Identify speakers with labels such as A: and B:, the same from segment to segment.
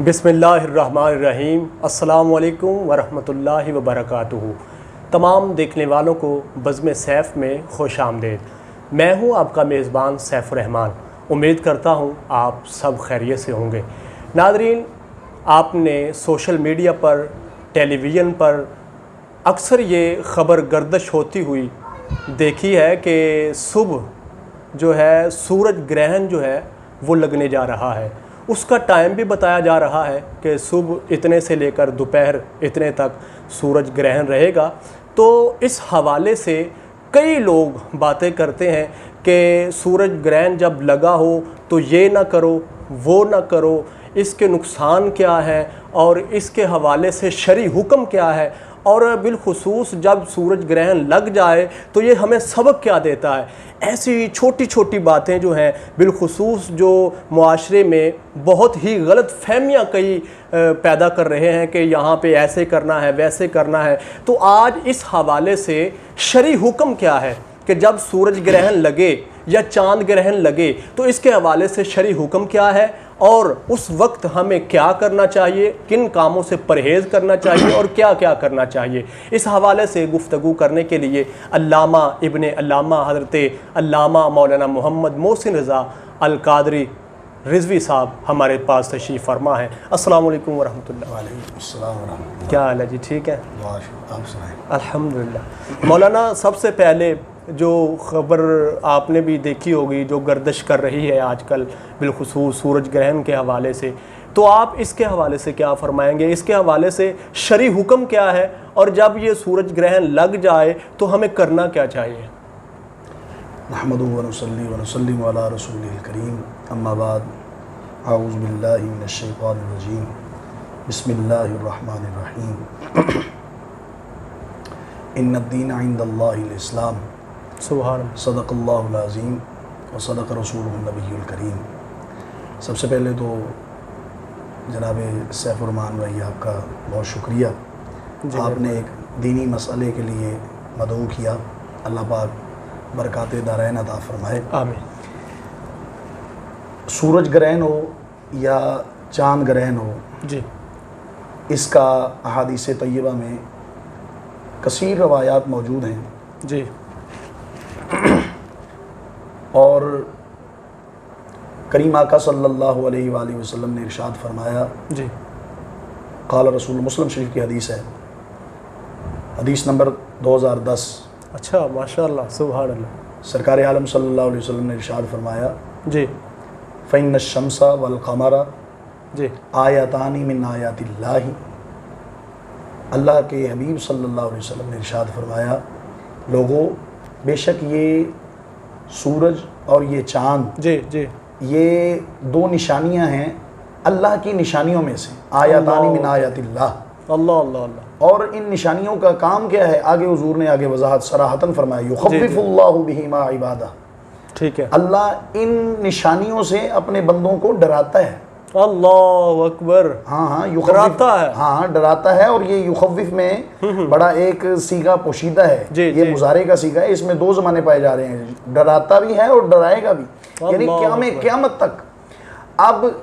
A: बिस्मिल्लाहिर्रहमानिर्रहीम। अस्सलामु अलैकुम वरहमतुल्लाहि वबरकातुहू। तमाम देखने वालों को बज़्म सैफ़ में खुश आमदीद। मैं हूँ आपका मेज़बान सैफ़ुर्रहमान। उम्मीद करता हूँ आप सब खैरियत से होंगे। नाज़रीन, आपने सोशल मीडिया पर, टेलीविज़न पर अक्सर ये ख़बर गर्दिश होती हुई देखी है कि सुबह जो है सूरज ग्रहण जो है वो लगने जा रहा है। उसका टाइम भी बताया जा रहा है कि सुबह इतने से लेकर दोपहर इतने तक सूरज ग्रहण रहेगा। तो इस हवाले से कई लोग बातें करते हैं कि सूरज ग्रहण जब लगा हो तो ये ना करो, वो ना करो, इसके नुकसान क्या है और इसके हवाले से शरई हुक्म क्या है, और बिलखुसूस जब सूरज ग्रहण लग जाए तो ये हमें सबक क्या देता है। ऐसी छोटी छोटी बातें जो हैं बिलखुसूस जो मुआशरे में बहुत ही गलत फहमियाँ कई पैदा कर रहे हैं कि यहाँ पे ऐसे करना है, वैसे करना है। तो आज इस हवाले से शरई हुक्म क्या है कि जब सूरज ग्रहण लगे या चांद ग्रहण लगे तो इसके हवाले से शरई हुक्म क्या है और उस वक्त हमें क्या करना चाहिए, किन कामों से परहेज़ करना चाहिए और क्या क्या करना चाहिए। इस हवाले से गुफ्तगू करने के लिए अल्लामा इब्ने अल्लामा हज़रत अल्लामा मौलाना मोहम्मद मोहसिन रज़ा अल कादरी रिज़वी साहब हमारे पास तशरीफ़ फरमा है। अस्सलाम वालेकुम वरहमतुल्लाह।
B: वालेकुम अस्सलाम वरहमतुल्लाह।
A: क्या हाल है जी? ठीक है,
B: आप सुनाएं।
A: अल्हम्दुलिल्लाह। मौलाना, सबसे पहले जो ख़बर आपने भी देखी होगी जो गर्दिश कर रही है आजकल बिलखुसूस सूरज ग्रहण के हवाले से, तो आप इसके हवाले से क्या फ़रमाएंगे? इसके हवाले से शरई हुक्म क्या है और जब ये सूरज ग्रहण लग जाए तो हमें करना क्या चाहिए?
B: नहमदु व नुसल्ली व नुसल्लिमु अला रसूलिल करीम, अम्मा बाद, अऊज़ु बिल्लाहि मिनश शैतानिर रजीम, बिस्मिल्लाहिर रहमानिर रहीम। इन्नद्दीन इंदल्लाहिल इस्लाम,
A: सुभान
B: सदक़ल्लाहुल अज़ीम व सदक़ रसूलुहुन नबियुल करीम। सबसे पहले तो जनाब सैफ़ुर्रहमान भाई आपका बहुत शुक्रिया। आपने एक दीनी मसले के लिए मदऊ किया। अल्लाह पाक बरक़ात दारैन अता फ़रमाए,
A: आमीन।
B: सूरज ग्रहण हो या चाँद ग्रहण हो
A: जी,
B: इसका अहादीस तय्यबा में कसीर रवायात मौजूद हैं
A: जी।
B: और करीम आका सल्लल्लाहु अलैहि वसल्लम ने इरशाद फरमाया,
A: जी,
B: क़ाल रसूल, मुस्लिम शरीफ की हदीस है, हदीस नंबर 2010।
A: अच्छा, माशाअल्लाह, सुभान अल्लाह।
B: सरकार आलम सल्लल्लाहु अलैहि वसल्लम ने इरशाद फरमाया,
A: जी,
B: फ़इन्न शम्सा वल क़मरा
A: जी,
B: आयतानी मिन आयातिल्लाहि। अल्लाह के हबीब सल्लल्लाहु अलैहि वसल्लम ने इरशाद फरमाया, लोगों, बेशक ये सूरज और ये चाँद,
A: जी, जी,
B: ये दो निशानियां हैं अल्लाह की निशानियों में से, आयातानी मिन आयातिल्लाह।
A: अल्लाह अल्लाह अल्लाह।
B: और इन निशानियों का काम क्या है? आगे हुजूर ने आगे वजाहत सराहतन फरमाया, युख़व्विफ़ुल्लाहु बिहिमा इबादा।
A: ठीक है।
B: अल्लाह इन निशानियों से अपने बंदों को डराता है।
A: अल्लाह अकबर।
B: हाँ हाँ,
A: डराता है।
B: हाँ, डराता है। और ये युख़व्विफ़ में बड़ा एक सीगा पोशीदा है। ये मुजारे का सीगा है। इसमें दो ज़माने पाए जा रहे हैं, डराता भी है और डराएगा भी, यानी क़यामत तक। अब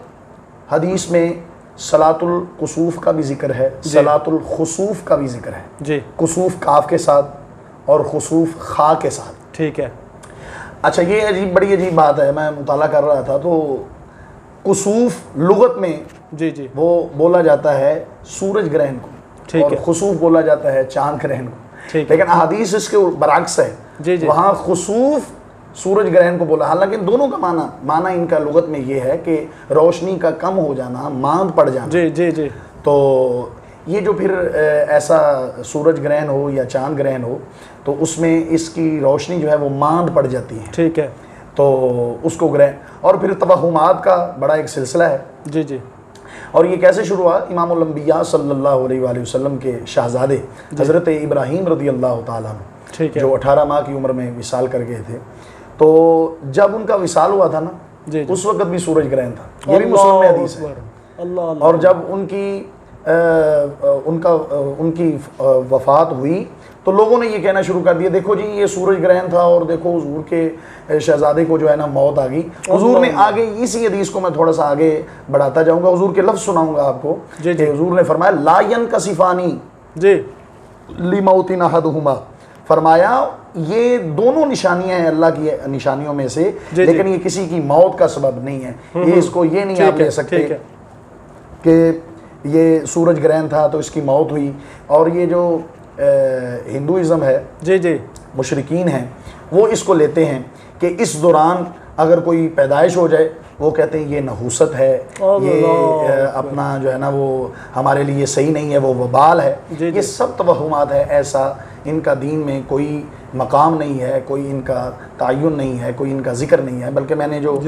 B: हदीस में सलातुल कुसूफ का भी जिक्र है, सलातुल खुसूफ का भी जिक्र है
A: जी।
B: कुसूफ काफ के साथ और खुसूफ खा के साथ।
A: ठीक है।
B: अच्छा, ये बड़ी अजीब बात है। मैं मुताला कर रहा था तो कुसूफ लुगत में
A: जी, जी,
B: वो बोला जाता है सूरज ग्रहण को,
A: ठीक
B: और
A: है।
B: खुसूफ बोला जाता है चांद ग्रहण को।
A: ठीक है।
B: लेकिन अहादीस इसके बरअक्स है।
A: जी, जी।
B: वहाँ खुसूफ सूरज ग्रहण को बोला। हालांकि दोनों का माना इनका लुगत में ये है कि रोशनी का कम हो जाना, मांद पड़ जाना।
A: जी, जी, जी।
B: तो ये जो फिर ऐसा सूरज ग्रहण हो या चांद ग्रहण हो तो उसमें इसकी रोशनी जो है वो मांद पड़ जाती है।
A: ठीक है।
B: तो उसको ग्रहण, और फिर तवहुमात का बड़ा एक सिलसिला है।
A: जी, जी।
B: और ये कैसे शुरू हुआ? इमामुल अंबिया सल्लल्लाहु अलैहि वसल्लम के शहजादे हज़रत इब्राहीम रज़ियल्लाहु ताला अन्हु,
A: ठीक है,
B: जो 18 माह की उम्र में विसाल कर गए थे। तो जब उनका विसाल हुआ था ना,
A: जी, जी।
B: उस वक्त भी सूरज ग्रहण था। ये भी मुस्लिम में हदीस है।
A: अल्लाह अल्लाह।
B: और जब उनकी उनकी वफ़ात हुई तो लोगों ने ये कहना शुरू कर दिया, देखो जी ये सूरज ग्रहण था और देखो हुजूर के शहजादे को जो है ना मौत आ गई। हुजूर ने आगे इसी हदीस को मैं थोड़ा सा आगे बढ़ाता जाऊंगा, हुजूर के लफ्ज़ सुनाऊंगा आपको कि हुजूर ने फरमाया लायन कसिफानी जी लिमौतिन अहदुहुमा, फरमाया ये दोनों निशानियां हैं अल्लाह की निशानियों में से, लेकिन ये किसी की मौत का सबब नहीं है। ये इसको ये नहीं आप ले सकते कि ये सूरज ग्रहण था तो इसकी मौत हुई। और ये जो हिंदुइज़्म है जी जी मुशरिकीन हैं वो इसको लेते हैं कि इस दौरान अगर कोई पैदाइश हो जाए वो कहते हैं ये नहूसत है, ये अपना जो है ना वो हमारे लिए सही नहीं है, वो वबाल है। ये सब तवहुमात है, ऐसा इनका दीन में कोई मकाम नहीं है, कोई इनका तयन नहीं है, कोई इनका जिक्र नहीं है। बल्कि मैंने जो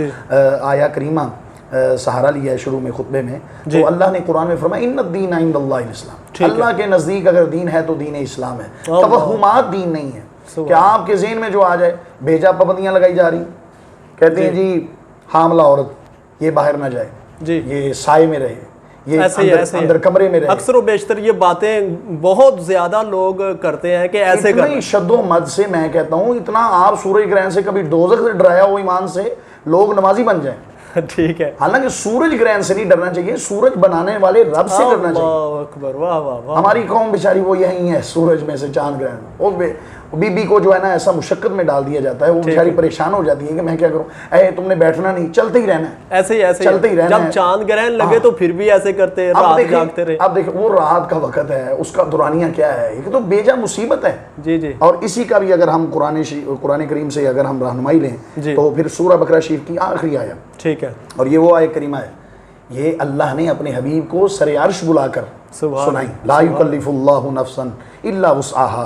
B: आया करीमा सहारा लिया है शुरू में खुतबे में, तो अल्लाह ने कुरान में फरमाया इन्नद्दीन इंदल्लाहिल इस्लाम, अल्लाह के नज़दीक अगर दीन है तो दीन इस्लाम है, तवहुमात दीन नहीं है। कि आपके ज़हन में जो आ जाए बेजा पाबंदियाँ लगाई जा रही, कहते हैं जी हामला औरत ये बाहर ना जाए जी, ये साए में रहे, ये अंदर कमरे में रहे।
A: अक्सर व बेशतर ये बातें बहुत ज्यादा लोग करते हैं कि ऐसे
B: इतनी शद्दो मद से मैं कहता हूँ, इतना आप सूरज ग्रहण से कभी दोज़ख से डराया हो ईमान से लोग नमाजी बन जाएं।
A: ठीक है,
B: हालांकि सूरज ग्रहण से नहीं डरना चाहिए, सूरज बनाने वाले रब से डरना चाहिए।
A: अकबर, वाह वाह वाह।
B: हमारी कौम बेचारी वो यही है, सूरज में से चांद ग्रहण, वो बीबी को जो है ना ऐसा मुशक्कत में डाल दिया जाता है, वो बेचारी परेशान हो जाती है कि मैं क्या करूं, अरे तुमने बैठना नहीं, चलते ही रहना है,
A: ऐसे ही चलते ही रहना। जब चांद ग्रहण लगे तो फिर भी ऐसे करते हैं, रात जागते रहे।
B: अब देखिए वो रात का वक्त है, उसका दुरानिया क्या है, ये तो बेजा मुसीबत है
A: जी जी।
B: और इसी का भी अगर हम कुरान करीम से अगर हम रहनुमाई लें तो फिर सूरह बकरा शरीफ की आखिरी आया, ठीक है, और ये वो आयत करीमा है, ये अल्लाह ने अपने हबीब को सरे अर्श बुलाकर सुनाई, ला युकल्लिफुल्लाहु नफ्सन इल्ला वुसअहा।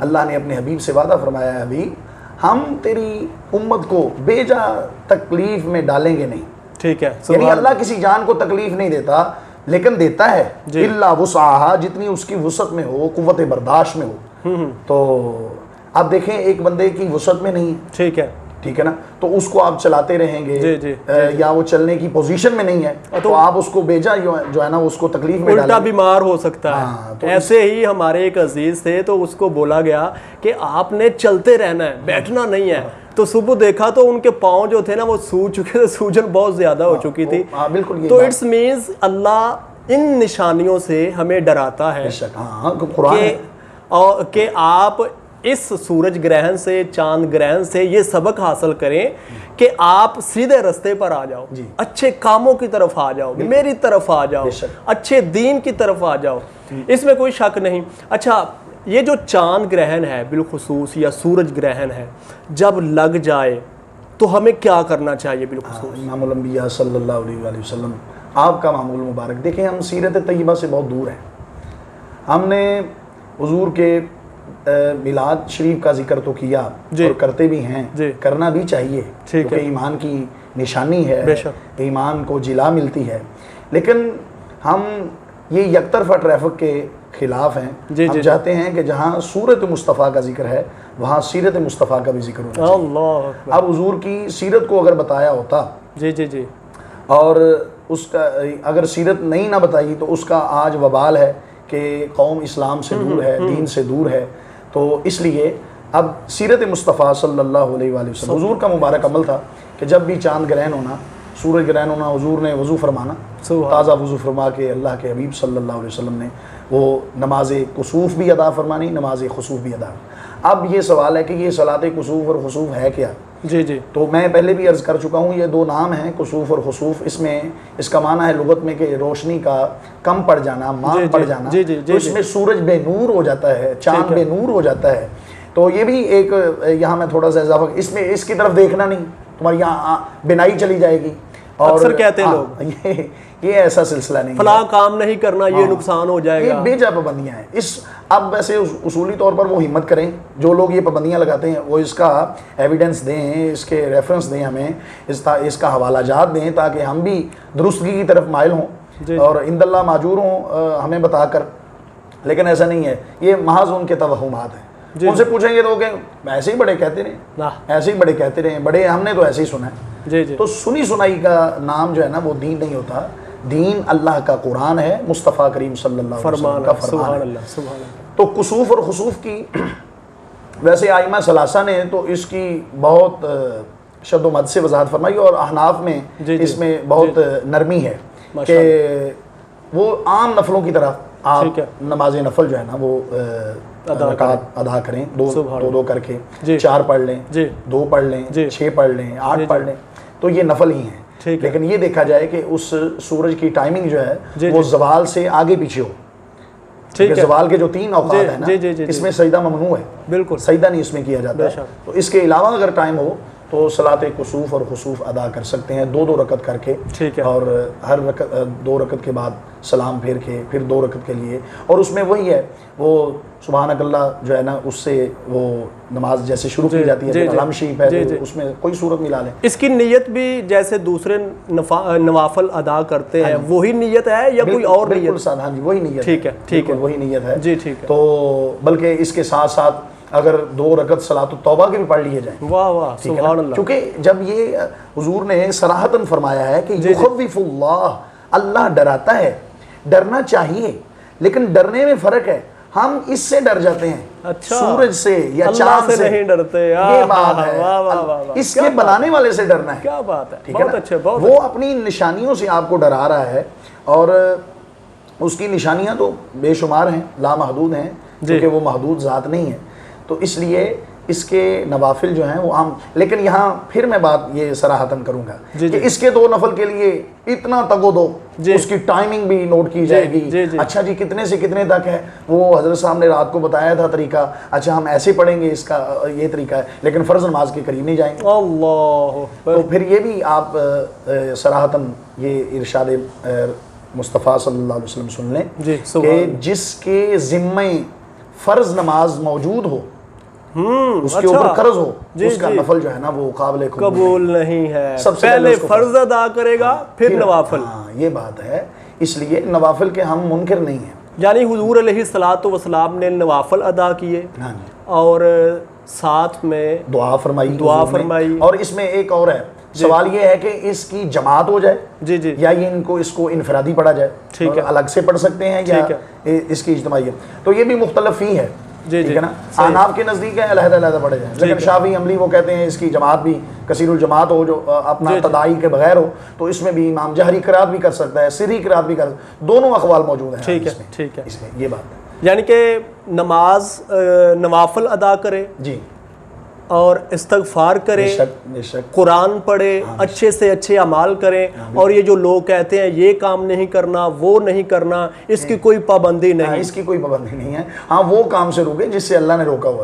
B: अल्लाह ने अपने हबीब से वादा फरमाया है, हबीब हम तेरी उम्मत को बेजा तकलीफ में डालेंगे नहीं, ठीक है। यानी अल्लाह किसी जान को तकलीफ नहीं देता, लेकिन देता है इल्ला वुसअहा, जितनी उसकी वुसअत में हो, कुव्वत बर्दाश्त में हो। तो आप देखें एक बंदे की वुसअत में नहीं, ठीक है, ठीक है ना, तो उसको आप चलाते रहेंगे जी, जी, जी, या वो चलने की पोजीशन में नहीं है तो आप उसको बेजा जो है ना उसको तकलीफ में
A: उल्टा बीमार हो सकता है। तो ऐसे ही हमारे एक अजीज थे, तो उसको बोला गया कि आपने चलते रहना है, बैठना नहीं है। तो सुबह देखा तो उनके पाँव जो थे ना वो सूज चुके थे, सूजन बहुत ज्यादा हो चुकी थी।
B: बिल्कुल।
A: तो इट्स मीन्स अल्लाह इन निशानियों से हमें डराता है कि आप इस सूरज ग्रहण से, चांद ग्रहण से ये सबक हासिल करें कि आप सीधे रास्ते पर आ जाओ, अच्छे कामों की तरफ आ जाओ, मेरी तरफ आ जाओ, अच्छे दीन की तरफ आ जाओ, इसमें कोई शक नहीं। अच्छा, ये जो चांद ग्रहण है बिलखुसूस या सूरज ग्रहण है, जब लग जाए तो हमें क्या करना चाहिए बिलखुसूस?
B: इमामुल अंबिया सल्लल्लाहु अलैहि वसल्लम आपका मामूल मुबारक, देखें हम सीरत तय्यबा से बहुत दूर हैं। हमने हुजूर के मिलाद शरीफ का जिक्र तो किया और करते भी हैं, करना भी चाहिए क्योंकि ईमान की निशानी है, ईमान को जिला मिलती है। लेकिन हम ये यकतरफा ट्रैफिक के खिलाफ हैं। हम चाहते हैं कि जहाँ सूरत मुस्तफ़ा का जिक्र है वहाँ सीरत मुस्तफ़ा का भी जिक्र होना चाहिए। अब हुजूर की सीरत को अगर बताया होता जी जी जी और उसका अगर सीरत नहीं ना बताई तो उसका आज वबाल है कि कौम इस्लाम से दूर है, दीन से दूर है। तो इसलिए अब सीरत मुस्तफ़ा सल्लल्लाहु अलैहि वसल्लम, हुजूर का मुबारक अमल था कि जब भी चांद ग्रहण होना, सूरज ग्रहण होना, हुजूर ने वज़ू फरमाना, ताज़ा वज़ू फरमा के अल्लाह के हबीब सल्लल्लाहु अलैहि वसल्लम ने वो नमाज कुसूफ़ भी अदा फरमानी, नमाज खुसूफ़ भी अदा। अब ये सवाल है कि ये सलात कुसूफ़ और खुसूफ़ है क्या? जी जी। तो मैं पहले भी अर्ज़ कर चुका हूँ, ये दो नाम हैं कुसूफ़ और खुसूफ़। इसमें इसका माना है लुगत में कि रोशनी का कम पड़ जाना, मांग पड़ जाना। जी जी जी। तो इसमें सूरज बेनूर हो जाता है, चाँद बेनूर हो जाता है। तो ये भी एक यहाँ मैं थोड़ा सा इजाफा, इसमें इसकी तरफ देखना नहीं, तुम्हारी यहाँ बिनाई चली जाएगी। और
A: अक्सर कहते हैं लोग
B: ये ऐसा सिलसिला नहीं,
A: फला काम नहीं करना, ये नुकसान हो जाएगा,
B: ये बेजा पाबंदियाँ हैं। इस अब वैसे उसूली तौर पर वो हिम्मत करें जो लोग ये पाबंदियाँ लगाते हैं, वो इसका एविडेंस दें, इसके रेफरेंस दें, हमें इसका हवाला जात दें ताकि हम भी दुरुस्तगी की तरफ माइल हों और इंदल्ला माजूर हों हमें बताकर। लेकिन ऐसा नहीं है, ये महज उनके तवहुमात हैं। उनसे पूछेंगे तो ऐसे ही बड़े कहते रहे, ऐसे ही बड़े कहते रहे, बड़े हमने तो ऐसे ही सुना है। जी जी। तो सुनी सुनाई का नाम जो है ना वो दीन नहीं होता। दीन अल्लाह का कुरान है, मुस्तफ़ा करीम सल्लल्लाहु अलैहि वसल्लम का फरमान है। तो कुसूफ और खुसूफ की वैसे आइमा सलासा ने तो इसकी बहुत शद्दोमद से वजाहत फरमाई, और अहनाफ में इसमें बहुत नरमी है कि वो आम नफलों की तरह आप नमाज नफल जो है ना वो रकात अदा करें, दो करके, 4 पढ़ लें, 2 पढ़ लें, 6 पढ़ लें, 8 पढ़ लें, तो ये नफल ही हैं। लेकिन ये देखा जाए कि उस सूरज की टाइमिंग जो है वो जवाल से आगे पीछे हो। जवाल के जो 3 औकात है ना, इसमें सजदा ममनू है, बिल्कुल सजदा नहीं इसमें किया जाता है। तो इसके अलावा अगर टाइम हो तो सलात कुसूफ और खुसूफ अदा कर सकते हैं 2-2 रकत करके, ठीक है, और हर रकत 2 रकत के बाद सलाम फेर के फिर 2 रकत के लिए, और उसमें वही है वो सुबहानक अल्लाह जो है ना उससे वो नमाज जैसे शुरू की जाती है, कलाम शरीफ है तो उसमें कोई सूरत मिला लें।
A: इसकी नियत भी जैसे दूसरे नवाफल अदा करते हैं वही नियत है या कोई और नियत?
B: हाँ जी, वही नियत,
A: ठीक है, ठीक है,
B: वही नियत है
A: जी, ठीक है।
B: तो बल्कि इसके साथ साथ अगर 2 रकत सलातुत तौबा के भी पढ़ लिए जाए,
A: वाह वाह, सुभान अल्लाह,
B: क्योंकि जब ये हुजूर ने सराहतन फरमाया है कि युखव्विफुल्लाह, अल्लाह डराता है, डरना चाहिए, लेकिन डरने में फर्क है, हम इससे डर जाते हैं, अच्छा, सूरज से या चांद से नहीं डरते, ये बात है। वाह वाह वाह, इसके बनाने वाले से डरना है,
A: क्या बात है,
B: ठीक है ना? वो अपनी निशानियों से आपको डरा रहा है, और उसकी निशानियां तो बेशुमार हैं, लामहदूद हैं, क्योंकि वो महदूद ज़ात नहीं है। तो इसलिए इसके नवाफिल जो हैं वो आम, लेकिन यहाँ फिर मैं बात ये सराहतन करूँगा कि इसके 2 नफल के लिए इतना तगो दो, उसकी टाइमिंग भी नोट की जाएगी। अच्छा जी, कितने से कितने तक है, वो हजरत साहब ने रात को बताया था तरीका, अच्छा हम ऐसे पढ़ेंगे, इसका ये तरीका है, लेकिन फ़र्ज नमाज के करीब नहीं जाएंगे। अल्लाह, तो फिर ये भी आप सराहतन ये इरशाद मुस्तफ़ा सल्लल्लाहु अलैहि वसल्लम सुन लें कि जिसके ज़िम्मे फ़र्ज नमाज मौजूद हो, उसके ऊपर कर्ज हो, उसका नफल जो है ना वो काबिल
A: कबूल नहीं है। सबसे पहले फर्ज अदा करेगा, फिर नवाफिल।
B: हाँ, ये बात है, इसलिए नवाफिल के हम मुनकिर नहीं हैं।
A: यानी हुजूर अलैहिस्सलातु वस्सलाम ने नवाफिल अदा किए, और साथ में दुआ फरमाई।
B: और इसमें एक और है, सवाल ये है कि इसकी जमात हो जाए जी, या ये इसको इनफरादी पढ़ा जाए, ठीक है, अलग से पढ़ सकते हैं या इसकी इज्तिमाई, तो ये भी मुख्तलिफ ही है, ठीक है ना? अहनाफ के नज़दीक है अलग-अलग पढ़े जाए, लेकिन शाफी अमली वो कहते हैं इसकी जमात भी कसीरुल जमात हो, जो अपना तदाई के बगैर हो, तो इसमें भी इमाम जहरी क़िराअत भी कर सकता है, सिरी क़िराअत भी कर, दोनों अक़वाल मौजूद हैं।
A: ठीक है, ठीक है,
B: इसमें ये बात है।
A: यानी कि नमाज नवाफिल अदा करे जी, और इस्तगफार करें, कुरान पढ़े, अच्छे से अच्छे अमाल करें, और ये जो लोग कहते हैं ये काम नहीं करना, वो नहीं करना, इसकी कोई पाबंदी नहीं,
B: इसकी कोई पाबंदी नहीं है। हाँ, वो काम से रुके जिससे अल्लाह ने रोका हुआ,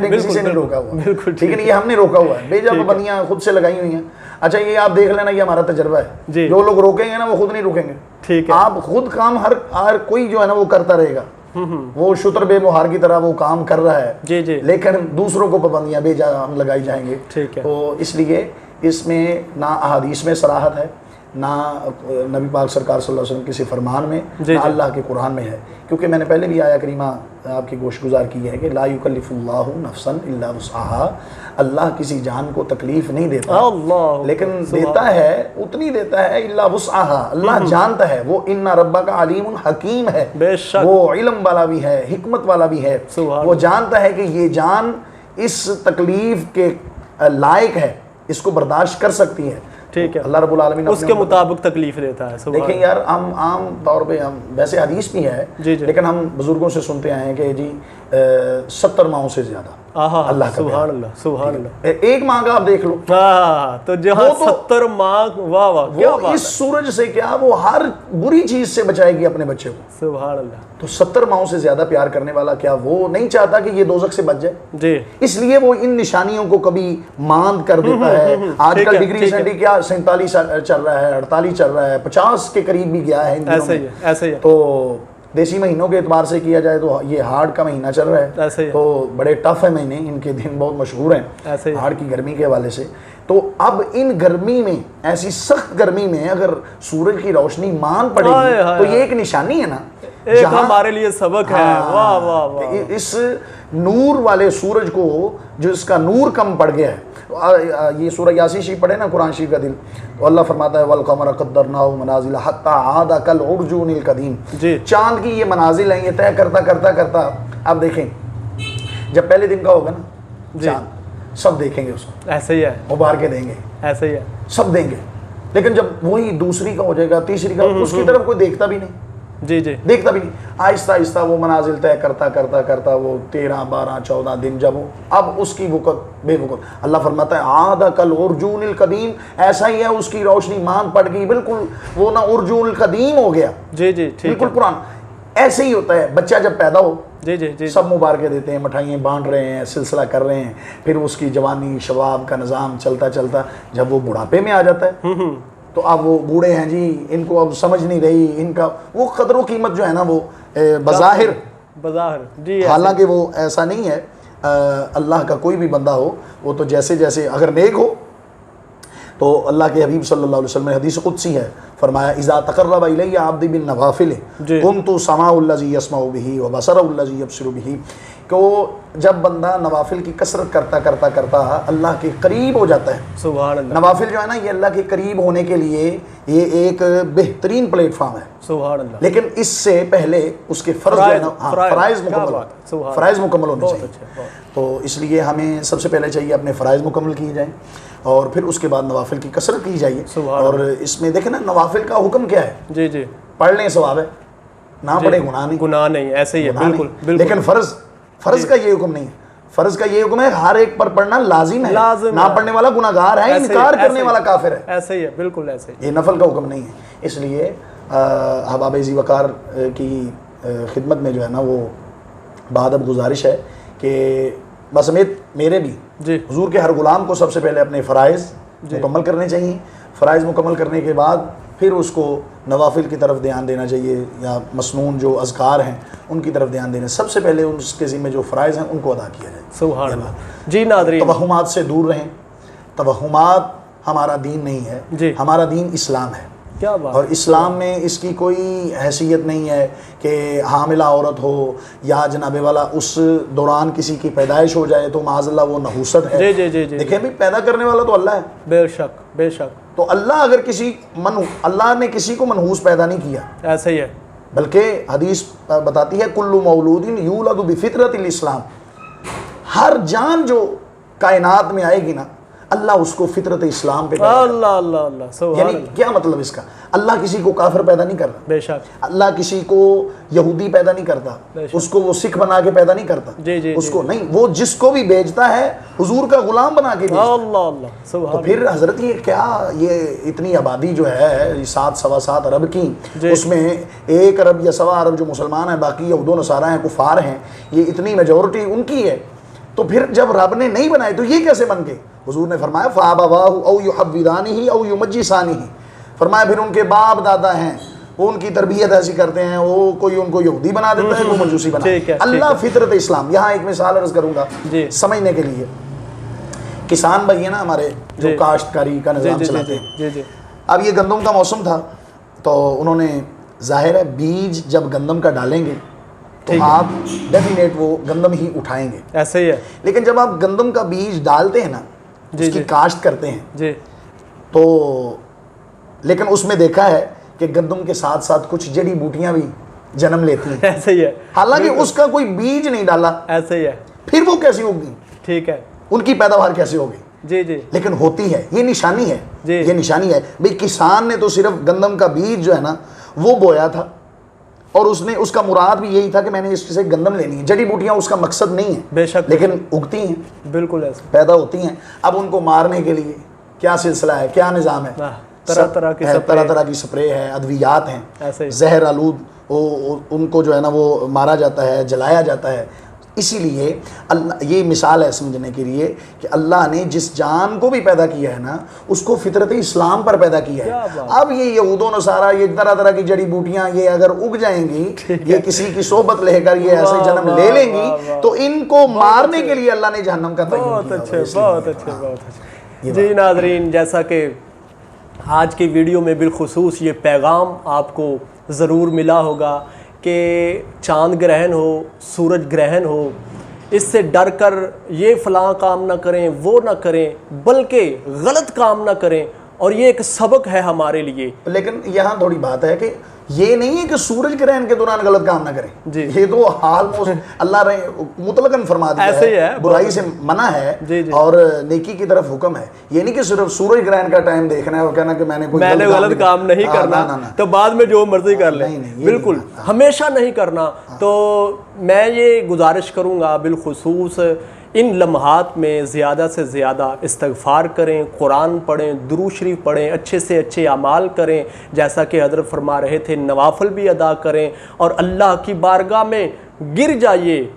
B: किसी से नहीं रोका हुआ, बिल्कुल, ठीक है, ये हमने रोका हुआ है, बेजा पाबंदियां खुद से लगाई हुई हैं। अच्छा, ये आप देख लेना, ये हमारा तजर्बा है, जो लोग रोकेंगे ना वो खुद नहीं रुकेंगे, ठीक है, आप खुद काम हर कोई जो है ना वो करता रहेगा, वो शुतर बेमुहार की तरह वो काम कर रहा है जी, लेकिन दूसरों को पाबंदियां बेजा हम लगाई जाएंगे, ठीक है। तो इसलिए इसमें ना अहादीस में सराहत है, ना नबी पाक सरकार सल्लल्लाहु अलैहि वसल्लम किसी फरमान में, ना अल्लाह के कुरान में है, क्योंकि मैंने पहले भी आया करीमा आपकी गोशगुजार की है कि ला युकल्लिफुल्लाहु नफ्सन इल्ला वुसअहा, अल्लाह किसी जान को तकलीफ नहीं देता, लेकिन देता है उतनी देता है, इल्ला वुसअहा, अल्लाह जानता है, वो इन्ना रब्बका अलीमुन हकीम है, वो इल्म वाला भी है, हिकमत वाला भी है, वो जानता है कि ये जान इस तकलीफ के लायक है, इसको बर्दाश्त कर सकती है, ठीक है, अल्लाह रब्बुल आलमीन
A: उसके मुताबिक तकलीफ देता है।
B: देखें यार, हम आम तौर पे हम वैसे हदीस भी है जी, लेकिन हम बुजुर्गों से सुनते आए हैं कि जी 70 माहों से ज्यादा अल्लाह का, सुभान अल्लाह, सुभान अल्लाह, एक माह का आप देख लो,
A: तो जहाँ 70 माह, वाह वाह,
B: वो इस सूरज से क्या, वो हर बुरी चीज से बचाएगी अपने बच्चे को,
A: सुभान अल्लाह।
B: तो 70 माहों से ज्यादा प्यार करने वाला क्या वो नहीं चाहता कि ये दोजख से बच जाए जी? इसलिए वो इन निशानियों को कभी मांद कर देता है। आजकल डिग्री सेंटी क्या 47 चल रहा है, 48 चल रहा है, 50 के करीब भी गया है, ऐसे ही। तो देसी महीनों के एतबार से किया जाए तो ये हार्ड का महीना चल रहा है, तो बड़े टफ है महीने, इनके दिन बहुत मशहूर हैं हार्ड की गर्मी के हवाले से। तो अब इन गर्मी में, ऐसी सख्त गर्मी में अगर सूरज की रोशनी मान पड़ेगी तो ये एक निशानी है ना,
A: एक हमारे लिए सबक है। वाह वाह वाह।
B: इस नूर वाले सूरज को जो इसका नूर कम पड़ गया है, ये सूरह यासीन शरीफ पढ़े ना, कुरान शरीफ का दिल, तो अल्लाह फरमाता है वल कमर क़द्दरनाहु मनाज़िल हत्ता आदा कल उर्जूनिल कदीम। चांद की ये मनाजिल हैं, ये तय करता करता करता, अब देखें जब पहले दिन का होगा ना चांद, सब देखेंगे उसको, ऐसे ही है, मुबारके देंगे, ऐसे ही है, सब देंगे। लेकिन जब वही दूसरी का हो जाएगा, तीसरी का, उसकी तरफ कोई देखता भी नहीं, जी जी, देखता भी नहीं। आहिस्ता आहिस्ता वो मनाजिल तय करता करता करता वो 13, 12, 14 दिन जब हो, अब उसकी वक़्त बेवक़्त, अल्लाह फरमाता है आदा कल उर्जूनिल कदीम, ऐसा ही है, उसकी रोशनी मान पड़ गई, बिल्कुल वो ना उर्जूनिल कदीम हो गया। जी जी, बिल्कुल पुराना। ऐसे ही होता है, बच्चा जब पैदा हो, जी जी जी, सब मुबारके देते हैं, मिठाइयाँ बांट रहे हैं, सिलसिला कर रहे हैं, फिर उसकी जवानी शबाब का निज़ाम चलता चलता जब वो बुढ़ापे में आ जाता है, तो अब वो बूढ़े हैं जी, इनको अब समझ नहीं रही, इनका वो कदर कीमत जो है ना वो बज़ाहिर जी, हालांकि वो ऐसा नहीं है। अल्लाह का कोई भी बंदा हो, वो तो जैसे जैसे अगर नेक हो, तो अल्लाह के हबीब सल्लल्लाहु अलैहि वसल्लम में हदीस कुदसी है, फरमाया इज़ा तक़र्रबा इलैया अब्दी बिन नवाफिल कुन्तु समाउल्लज़ी यस्मउ बिही व बसरुल्लज़ी यबसिरु बिही, कि जब बंदा नवाफिल की कसरत करता करता करता अल्लाह के करीब हो जाता है। सुभान अल्लाह। नवाफिल जो है ना, ये अल्लाह के करीब होने के लिए ये एक बेहतरीन प्लेटफॉर्म है। सुभान अल्लाह। लेकिन इससे पहले उसके फ़र्ज़ जो है ना, फ़राइज़ मुकम्मल होने चाहिए। तो इसलिए हमें सबसे पहले चाहिए अपने फ़राइज़ मुकम्मल किए जाएँ, और फिर उसके बाद नवाफिल की कसरत की जाइए। और इसमें देखें ना, नवाफिल का हुक्म क्या है? जी जी, पढ़ लें सवाब है, ना पढ़े गुनाह नहीं, ऐसे ही है, बिल्कुल। लेकिन फ़र्ज़ का ये हुक्म नहीं है। फ़र्ज़ का ये हुक्म है हर एक पर पढ़ना लाजिम है, ना पढ़ने वाला गुनाहगार है, इनकार करने वाला काफिर है। ऐसे ही है, बिल्कुल ऐसे ही। ये नफल का हुक्म नहीं है। इसलिए अहबाब ज़ी वक़ार की खिदमत में जो है ना, वो बादब गुजारिश है कि बसमेत मेरे भी हुजूर के हर गुलाम को सबसे पहले अपने फ़राइज़ मुकम्मल करने चाहिए। फ़राइज़ मुकम्मल करने के बाद फिर उसको नवाफिल की तरफ ध्यान देना चाहिए, या मसनून जो अज़कार हैं उनकी तरफ ध्यान देना। सबसे पहले उसके ज़िम्मे जो फ़राइज़ हैं उनको अदा किया जाए। सुभान अल्लाह। जी नाज़रीन, तवहुमात से दूर रहें। तवहुमात हमारा दीन नहीं है, हमारा दीन इस्लाम है। क्या बात। और इस्लाम में इसकी कोई हैसियत नहीं है कि हामिला औरत हो या जनाबे वाला उस दौरान किसी की पैदाइश हो जाए तो माज़अल्लाह वो नहूसत है। जी जी जी जी। देखिए भाई, पैदा करने वाला तो अल्लाह है। बेशक बेशक। तो अल्लाह अगर अल्लाह ने किसी को मनहूस पैदा नहीं किया, ऐसा ही है, बल्कि हदीस बताती है कुल्लु मौलूदिन यूलदु बिफितरतिल इस्लाम, हर जान जो कायनात में आएगी ना, अल्लाह उसको फितरत इस्लाम पे अल्लाह अल्लाह अल्लाह। यानी क्या मतलब इसका? अल्लाह किसी को काफिर पैदा नहीं करता, बेशक। अल्लाह किसी को यहूदी पैदा नहीं करता, उसको वो सिख बना के पैदा नहीं करता। जी जी, उसको नहीं, वो जिसको भी भेजता है हुजूर का गुलाम बना के भेजता है। अल्लाह अल्लाह। तो फिर हजरत ये क्या, ये इतनी आबादी जो है 7-7.25 अरब की, उसमें 1 अरब या 1.25 अरब जो मुसलमान हैं, बाकी यहूदो नसारा हैं, कुफार हैं, ये इतनी मेजॉरिटी उनकी है। तो फिर जब रब ने नहीं बनाए तो ये कैसे बन गए? हुजूर ने फरमाया फ़ाबावाहु औ युहव्विदानिही औ युमज्जिसानिही, फरमाया फिर उनके बाप दादा हैं, वो उनकी तरबियत ऐसी करते हैं, वो कोई उनको यहूदी बना देता है, वो मजूसी बना देता है। अल्लाह फितरत इस्लाम। यहाँ एक मिसाल अर्ज करूँगा समझने के लिए। किसान भाई है ना हमारे, जो काश्तकारी का निज़ाम चलाते हैं। अब ये गंदम का मौसम था, तो उन्होंने, जाहिर है बीज जब गंदम का डालेंगे तो आप डेफिनेट वो गंदम ही उठाएंगे, ऐसे ही है। लेकिन जब आप गंदम का बीज डालते हैं ना, उसकी काश्त करते हैं जी, तो लेकिन उसमें देखा है कि गंदम के साथ साथ कुछ जड़ी बूटियां भी जन्म लेती हैं, ऐसे ही है। हालांकि उसका कोई बीज नहीं डाला, ऐसे ही है। फिर वो कैसी होगी? ठीक है, उनकी पैदावार कैसे होगी? जी जी। लेकिन होती है, ये निशानी है जी, ये निशानी है भाई। किसान ने तो सिर्फ गंदम का बीज जो है ना वो बोया था, और उसने, उसका मुराद भी यही था कि मैंने इससे गंदम लेनी है। जड़ी बूटियां उसका मकसद नहीं है, बेशक, लेकिन उगती हैं, बिल्कुल ऐसे पैदा होती हैं। अब उनको मारने के लिए क्या सिलसिला है, क्या निज़ाम है? तरह तरह की स्प्रे है, अद्वियात हैं, जहर आलूद, उनको जो है ना वो मारा जाता है, जलाया जाता है। इसीलिए अल्लाह, ये मिसाल है समझने के लिए कि अल्लाह ने जिस जान को भी पैदा किया है ना, उसको फितरत इस्लाम पर पैदा किया है। अब ये यहूदो नसारा, ये तरह तरह की जड़ी बूटियां, ये अगर उग जाएंगी, ये किसी की सोबत लेकर ये ऐसे जन्म ले लेंगी, तो इनको मारने के लिए अल्लाह ने जहन्नम का तय्युम किया। बहुत अच्छे, बहुत अच्छे, बहुत अच्छे।
A: जी नाज़रीन, जैसा कि आज की वीडियो में बिलखुसूस ये पैगाम आपको ज़रूर मिला होगा कि चांद ग्रहण हो, सूरज ग्रहण हो, इससे डर कर ये फ़लाँ काम ना करें, वो ना करें, बल्कि गलत काम ना करें, और ये एक सबक है हमारे लिए।
B: लेकिन यहाँ थोड़ी बात है कि ये नहीं है कि सूरज ग्रहण के दौरान गलत काम ना करें जी। ये तो ऑलमोस्ट अल्लाह ने मुतलकन फरमा दिया
A: ऐसे ही है,
B: बुराई से मना है जी जी। और नेकी की तरफ हुक्म है। ये नहीं कि सिर्फ सूरज ग्रहण का टाइम देखना है और कहना कि मैंने
A: गलत काम नहीं करना, तो बाद में जो मर्जी कर ले, बिल्कुल हमेशा नहीं करना। तो मैं ये गुजारिश करूँगा बिलखुसूस इन लम्हात में ज़्यादा से ज़्यादा इस्तग़फ़ार करें, कुरान पढ़ें, दुरूद शरीफ पढ़ें, अच्छे से अच्छे अमाल करें, जैसा कि हज़रत फरमा रहे थे, नवाफिल भी अदा करें, और अल्लाह की बारगाह में गिर जाइए,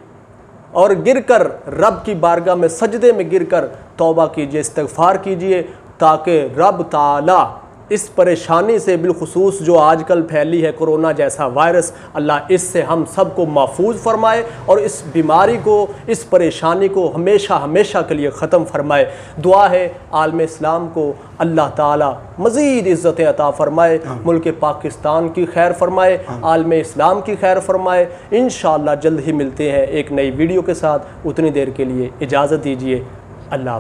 A: और गिर कर रब की बारगाह में सजदे में गिर कर तौबा कीजिए, इस्तग़फ़ार कीजिए, ताकि रब ताला इस परेशानी से, बिलखुसूस जो आजकल फैली है कोरोना जैसा वायरस, अल्लाह इससे हम सब को महफूज फरमाए और इस बीमारी को, इस परेशानी को हमेशा हमेशा के लिए ख़त्म फरमाए। दुआ है आलम इस्लाम को अल्लाह ताला मज़ीद इज़्ज़तें अता फ़रमाए, मुल्क पाकिस्तान की खैर फरमाए, आलम इस्लाम की खैर फरमाए। इंशाअल्लाह जल्द ही मिलते हैं एक नई वीडियो के साथ। उतनी देर के लिए इजाज़त दीजिए। अल्लाह।